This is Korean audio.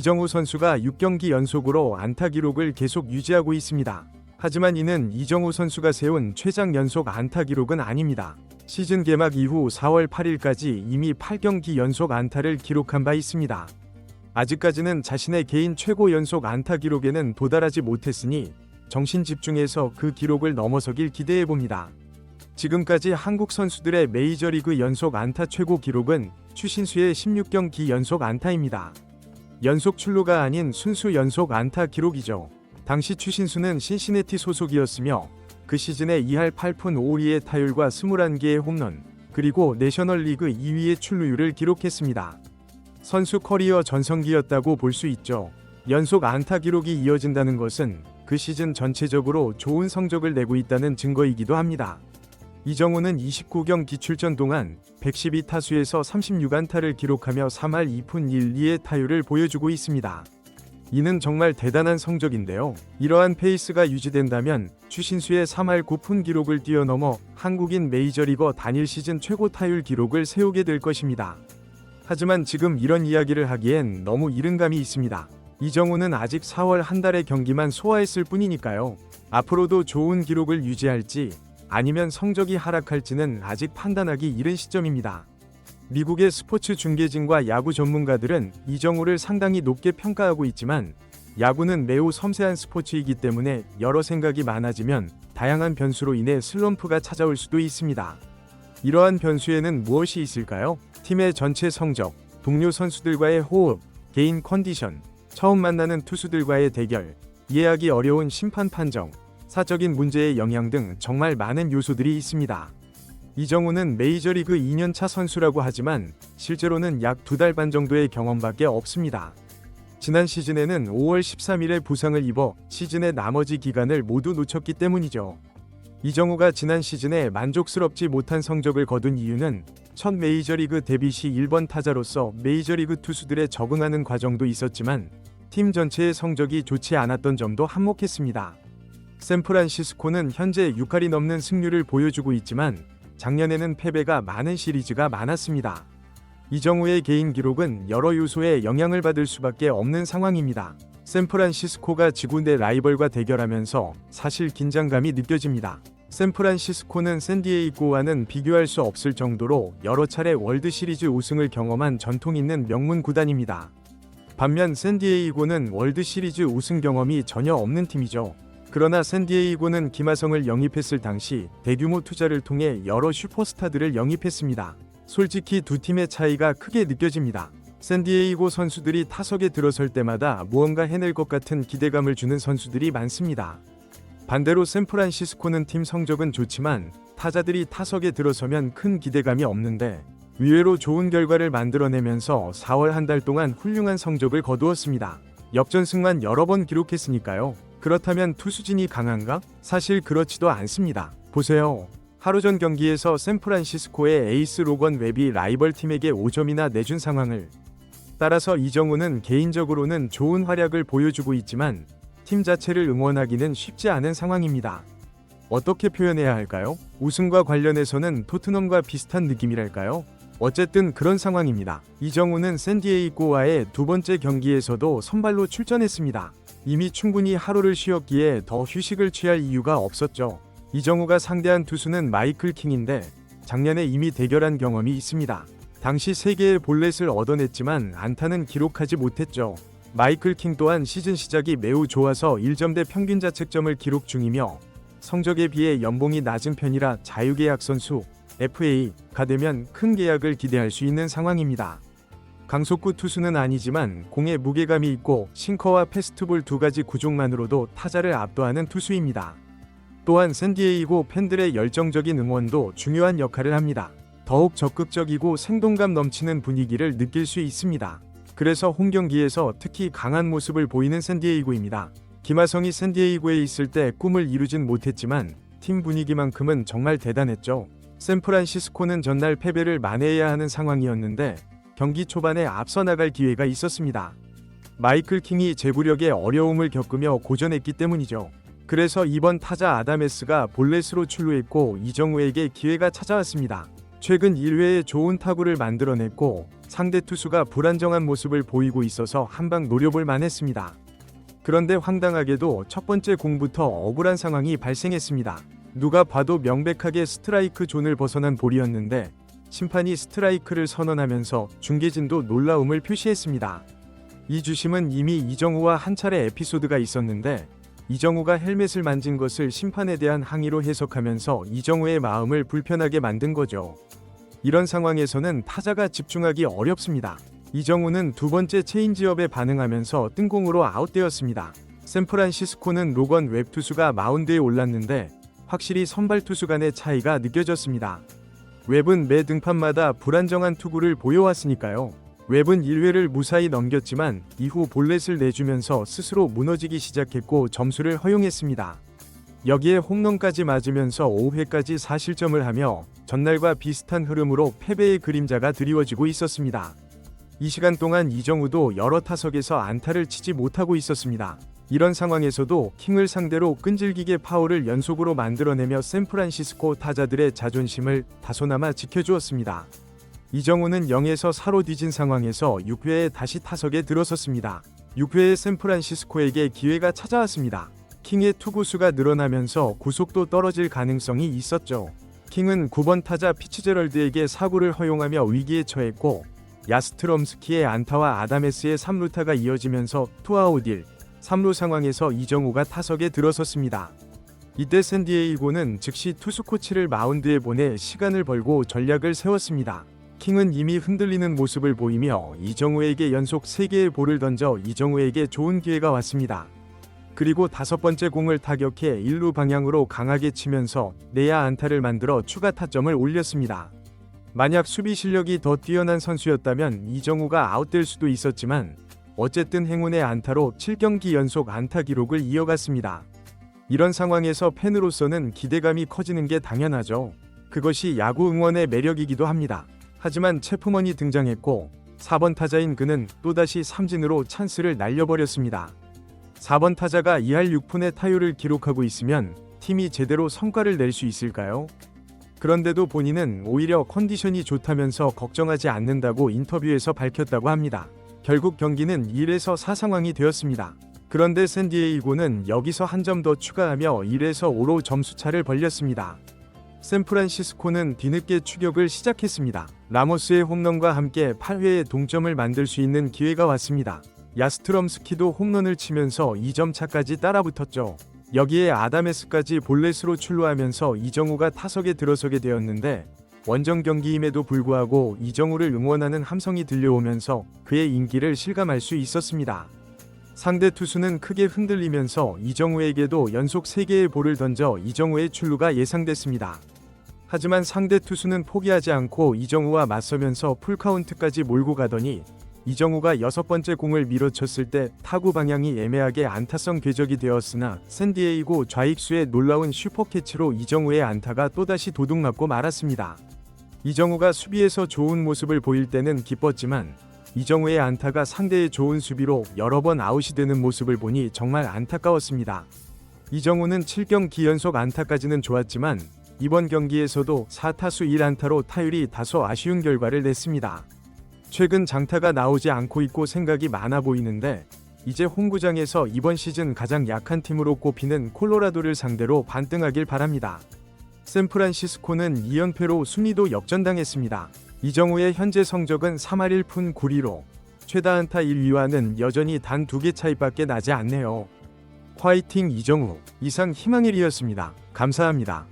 이정우 선수가 6경기 연속으로 안타 기록을 계속 유지하고 있습니다. 하지만 이는 이정우 선수가 세운 최장 연속 안타 기록은 아닙니다. 시즌 개막 이후 4월 8일까지 이미 8경기 연속 안타를 기록한 바 있습니다. 아직까지는 자신의 개인 최고 연속 안타 기록에는 도달하지 못했으니 정신 집중해서 그 기록을 넘어서길 기대해봅니다. 지금까지 한국 선수들의 메이저리그 연속 안타 최고 기록은 추신수의 16경기 연속 안타입니다. 연속 출루가 아닌 순수 연속 안타 기록이죠. 당시 추신수는 신시내티 소속이었으며 그 시즌에 2할 8푼 5리의 타율과 21개의 홈런, 그리고 내셔널리그 2위의 출루율을 기록했습니다. 선수 커리어 전성기였다고 볼 수 있죠. 연속 안타 기록이 이어진다는 것은 그 시즌 전체적으로 좋은 성적을 내고 있다는 증거이기도 합니다. 이정우는 29경기 출전 동안 112타수에서 36안타를 기록하며 3할 2푼 1리의 타율을 보여주고 있습니다. 이는 정말 대단한 성적인데요. 이러한 페이스가 유지된다면 추신수의 3할 9푼 기록을 뛰어넘어 한국인 메이저리거 단일 시즌 최고 타율 기록을 세우게 될 것입니다. 하지만 지금 이런 이야기를 하기엔 너무 이른 감이 있습니다. 이정우는 아직 4월 한 달의 경기만 소화했을 뿐이니까요. 앞으로도 좋은 기록을 유지할지 아니면 성적이 하락할지는 아직 판단하기 이른 시점입니다. 미국의 스포츠 중계진과 야구 전문가들은 이정우를 상당히 높게 평가하고 있지만 야구는 매우 섬세한 스포츠이기 때문에 여러 생각이 많아지면 다양한 변수로 인해 슬럼프가 찾아올 수도 있습니다. 이러한 변수에는 무엇이 있을까요? 팀의 전체 성적, 동료 선수들과의 호흡, 개인 컨디션, 처음 만나는 투수들과의 대결, 이해하기 어려운 심판 판정, 사적인 문제의 영향 등 정말 많은 요소들이 있습니다. 이정우는 메이저리그 2년차 선수라고 하지만 실제로는 약 2달 반 정도의 경험밖에 없습니다. 지난 시즌에는 5월 13일에 부상을 입어 시즌의 나머지 기간을 모두 놓쳤기 때문이죠. 이정우가 지난 시즌에 만족스럽지 못한 성적을 거둔 이유는 첫 메이저리그 데뷔 시 1번 타자로서 메이저리그 투수들에 적응하는 과정도 있었지만 팀 전체의 성적이 좋지 않았던 점도 한몫했습니다. 샌프란시스코는 현재 6할이 넘는 승률을 보여주고 있지만 작년에는 패배가 많은 시리즈가 많았습니다. 이정우의 개인 기록은 여러 요소에 영향을 받을 수밖에 없는 상황입니다. 샌프란시스코가 지구 내 라이벌과 대결하면서 사실 긴장감이 느껴집니다. 샌프란시스코는 샌디에이고와는 비교할 수 없을 정도로 여러 차례 월드시리즈 우승을 경험한 전통 있는 명문 구단입니다. 반면 샌디에이고는 월드시리즈 우승 경험이 전혀 없는 팀이죠. 그러나 샌디에이고는 김하성을 영입했을 당시 대규모 투자를 통해 여러 슈퍼스타들을 영입했습니다. 솔직히 두 팀의 차이가 크게 느껴집니다. 샌디에이고 선수들이 타석에 들어설 때마다 무언가 해낼 것 같은 기대감을 주는 선수들이 많습니다. 반대로 샌프란시스코는 팀 성적은 좋지만 타자들이 타석에 들어서면 큰 기대감이 없는데 의외로 좋은 결과를 만들어내면서 4월 한 달 동안 훌륭한 성적을 거두었습니다. 역전승만 여러 번 기록했으니까요. 그렇다면 투수진이 강한가? 사실 그렇지도 않습니다. 보세요. 하루 전 경기에서 샌프란시스코의 에이스 로건 웹이 라이벌 팀에게 5점이나 내준 상황을 따라서 이정우는 개인적으로는 좋은 활약을 보여주고 있지만 팀 자체를 응원하기는 쉽지 않은 상황입니다. 어떻게 표현해야 할까요? 우승과 관련해서는 토트넘과 비슷한 느낌이랄까요? 어쨌든 그런 상황입니다. 이정우는 샌디에이고와의 두 번째 경기에서도 선발로 출전했습니다. 이미 충분히 하루를 쉬었기에 더 휴식을 취할 이유가 없었죠. 이정우가 상대한 투수는 마이클 킹인데 작년에 이미 대결한 경험이 있습니다. 당시 3개의 볼넷을 얻어냈지만 안타는 기록하지 못했죠. 마이클 킹 또한 시즌 시작이 매우 좋아서 1점대 평균 자책점을 기록 중이며 성적에 비해 연봉이 낮은 편이라 자유계약 선수 FA가 되면 큰 계약을 기대할 수 있는 상황입니다. 강속구 투수는 아니지만 공에 무게감이 있고 싱커와 패스트볼 두 가지 구종만으로도 타자를 압도하는 투수입니다. 또한 샌디에이고 팬들의 열정적인 응원도 중요한 역할을 합니다. 더욱 적극적이고 생동감 넘치는 분위기를 느낄 수 있습니다. 그래서 홈경기에서 특히 강한 모습을 보이는 샌디에이고입니다. 김하성이 샌디에이고에 있을 때 꿈을 이루진 못했지만 팀 분위기만큼은 정말 대단했죠. 샌프란시스코는 전날 패배를 만회해야 하는 상황이었는데 경기 초반에 앞서 나갈 기회가 있었습니다. 마이클 킹이 제구력에 어려움을 겪으며 고전했기 때문이죠. 그래서 이번 타자 아다메스가 볼넷으로 출루했고 이정우에게 기회가 찾아왔습니다. 최근 1회에 좋은 타구를 만들어냈고 상대 투수가 불안정한 모습을 보이고 있어서 한방 노려볼 만했습니다. 그런데 황당하게도 첫 번째 공부터 억울한 상황이 발생했습니다. 누가 봐도 명백하게 스트라이크 존을 벗어난 볼이었는데 심판이 스트라이크를 선언하면서 중계진도 놀라움을 표시했습니다. 이 주심은 이미 이정우와 한 차례 에피소드가 있었는데 이정우가 헬멧을 만진 것을 심판에 대한 항의로 해석하면서 이정우의 마음을 불편하게 만든 거죠. 이런 상황에서는 타자가 집중하기 어렵습니다. 이정우는 두 번째 체인지업에 반응하면서 뜬공으로 아웃되었습니다. 샌프란시스코는 로건 웹 투수가 마운드에 올랐는데 확실히 선발 투수 간의 차이가 느껴졌습니다. 웹은 매 등판마다 불안정한 투구를 보여왔으니까요. 웹은 1회를 무사히 넘겼지만 이후 볼넷을 내주면서 스스로 무너지기 시작했고 점수를 허용했습니다. 여기에 홈런까지 맞으면서 5회까지 4실점을 하며 전날과 비슷한 흐름으로 패배의 그림자가 드리워지고 있었습니다. 이 시간 동안 이정우도 여러 타석에서 안타를 치지 못하고 있었습니다. 이런 상황에서도 킹을 상대로 끈질기게 파울을 연속으로 만들어내며 샌프란시스코 타자들의 자존심을 다소나마 지켜주었습니다. 이정우는 0에서 4로 뒤진 상황에서 6회에 다시 타석에 들어섰습니다. 6회에 샌프란시스코에게 기회가 찾아왔습니다. 킹의 투구수가 늘어나면서 구속도 떨어질 가능성이 있었죠. 킹은 9번 타자 피츠제럴드에게 사구를 허용하며 위기에 처했고 야스트롬스키의 안타와 아다메스의 3루타가 이어지면서 투아웃 1, 3루 상황에서 이정우가 타석에 들어섰습니다. 이때 샌디에이고는 즉시 투수 코치를 마운드에 보내 시간을 벌고 전략을 세웠습니다. 킹은 이미 흔들리는 모습을 보이며 이정우에게 연속 3개의 볼을 던져 이정우에게 좋은 기회가 왔습니다. 그리고 5번째 공을 타격해 1루 방향으로 강하게 치면서 내야 안타를 만들어 추가 타점을 올렸습니다. 만약 수비 실력이 더 뛰어난 선수였다면 이정우가 아웃될 수도 있었지만 어쨌든 행운의 안타로 7경기 연속 안타 기록을 이어갔습니다. 이런 상황에서 팬으로서는 기대감이 커지는 게 당연하죠. 그것이 야구 응원의 매력이기도 합니다. 하지만 체프먼이 등장했고 4번 타자인 그는 또다시 삼진으로 찬스를 날려버렸습니다. 4번 타자가 2할 6푼의 타율을 기록하고 있으면 팀이 제대로 성과를 낼 수 있을까요? 그런데도 본인은 오히려 컨디션이 좋다면서 걱정하지 않는다고 인터뷰에서 밝혔다고 합니다. 결국 경기는 1에서 4 상황이 되었습니다. 그런데 샌디에이고는 여기서 한 점 더 추가하며 1에서 5로 점수차를 벌렸습니다. 샌프란시스코는 뒤늦게 추격을 시작했습니다. 라모스의 홈런과 함께 8회에 동점을 만들 수 있는 기회가 왔습니다. 야스트롬스키도 홈런을 치면서 2점 차까지 따라붙었죠. 여기에 아다메스까지 볼넷으로 출루하면서 이정우가 타석에 들어서게 되었는데 원정 경기임에도 불구하고 이정우를 응원하는 함성이 들려오면서 그의 인기를 실감할 수 있었습니다. 상대 투수는 크게 흔들리면서 이정우에게도 연속 3개의 볼을 던져 이정우의 출루가 예상됐습니다. 하지만 상대 투수는 포기하지 않고 이정우와 맞서면서 풀카운트까지 몰고 가더니 이정우가 6번째 공을 밀어쳤을 때 타구 방향이 애매하게 안타성 궤적이 되었으나 샌디에이고 좌익수의 놀라운 슈퍼캐치로 이정우의 안타가 또다시 도둑맞고 말았습니다. 이정우가 수비에서 좋은 모습을 보일 때는 기뻤지만 이정우의 안타가 상대의 좋은 수비로 여러 번 아웃이 되는 모습을 보니 정말 안타까웠습니다. 이정우는 7경기 연속 안타까지는 좋았지만 이번 경기에서도 4타수 1안타로 타율이 다소 아쉬운 결과를 냈습니다. 최근 장타가 나오지 않고 있고 생각이 많아 보이는데 이제 홈구장에서 이번 시즌 가장 약한 팀으로 꼽히는 콜로라도를 상대로 반등하길 바랍니다. 샌프란시스코는 2연패로 순위도 역전당했습니다. 이정우의 현재 성적은 3할 1푼 9리로 최다 안타 1위와는 여전히 단 2개 차이밖에 나지 않네요. 화이팅 이정우. 이상 희망일이었습니다. 감사합니다.